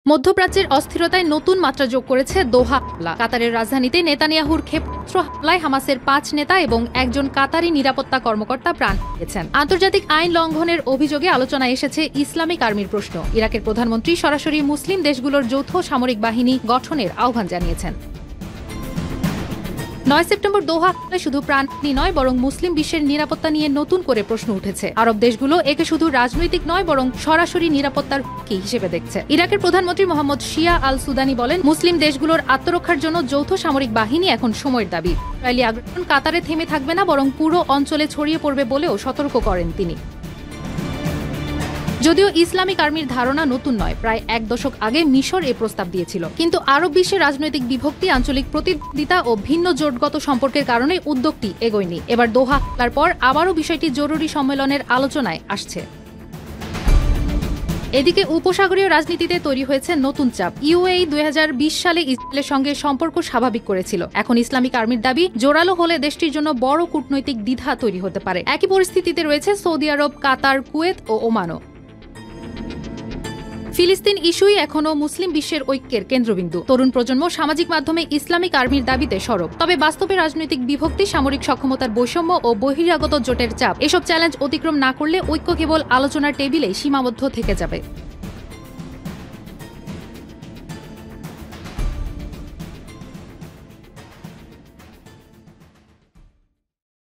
মধ্যপ্রাচ্যের অস্থিরতায় নতুন মাত্রা যোগ করেছে দোহা হামলা। কাতারের রাজধানীতে নেতানিয়াহুর ক্ষেপণাস্ত্র হামলায় হামাসের ৫ নেতা এবং একজন কাতারি নিরাপত্তা কর্মকর্তা প্রাণ হারিয়েছেন। আন্তর্জাতিক আইন লঙ্ঘনের অভিযোগে আলোচনায় এসেছে ইসলামিক আর্মির প্রশ্ন। ইরাকের প্রধানমন্ত্রী সরাসরি মুসলিম দেশগুলোর যৌথ সামরিক বাহিনী গঠনের আহ্বান জানিয়েছেন। ৯ সেপ্টেম্বর দোহা হামলায় শুধু প্রাণহানি নয়, বরং মুসলিম বিশ্বের নিরাপত্তা নিয়ে নতুন করে প্রশ্ন উঠেছে। আরব দেশগুলো একে শুধু রাজনৈতিক নয়, বরং সরাসরি নিরাপত্তার হুমকি হিসেবে দেখছে। ইরাকের প্রধানমন্ত্রী মোহাম্মদ শিয়া আল সুদানি বলেন, মুসলিম দেশগুলোর আত্মরক্ষার জন্য যৌথ সামরিক বাহিনী এখন সময়ের দাবি। ইসরায়েলি আগ্রাসন কাতারে থেমে থাকবে না, বরং পুরো অঞ্চলে ছড়িয়ে পড়বে বলেও সতর্ক করেন তিনি। যদিও ইসলামিক আর্মির ধারণা নতুন নয়, প্রায় ১ দশক আগে মিশর এ প্রস্তাব দিয়েছিল। কিন্তু আরব বিশ্বের রাজনৈতিক বিভক্তি, আঞ্চলিক প্রতিদ্বন্দ্বিতা ও ভিন্ন জোটগত সম্পর্কের কারণে উদ্যোগটি এগোয়নি। এবার দোহা হামলার পর আবারও বিষয়টি জরুরি সম্মেলনের আলোচনায় আসছে। এদিকে উপসাগরীয় রাজনীতিতে তৈরি হয়েছে নতুন চাপ। ইউএই ২০২০ সালে ইসরায়েলের সঙ্গে সম্পর্ক স্বাভাবিক করেছিল। এখন ইসলামিক আর্মির দাবি জোরালো হলে দেশটির জন্য বড় কূটনৈতিক দ্বিধা তৈরি হতে পারে। একই পরিস্থিতিতে রয়েছে সৌদি আরব, কাতার, কুয়েত ও ওমানও। ফিলিস্তিন ইস্যুই এখনও মুসলিম বিশ্বের ঐক্যের কেন্দ্রবিন্দু। তরুণ প্রজন্ম সামাজিক মাধ্যমে ইসলামিক আর্মির দাবিতে সরব। তবে বাস্তবে রাজনৈতিক বিভক্তি, সামরিক সক্ষমতার বৈষম্য ও বহিরাগত জোটের চাপ, এসব চ্যালেঞ্জ অতিক্রম না করলে ঐক্য কেবল আলোচনার টেবিলেই সীমাবদ্ধ থেকে যাবে।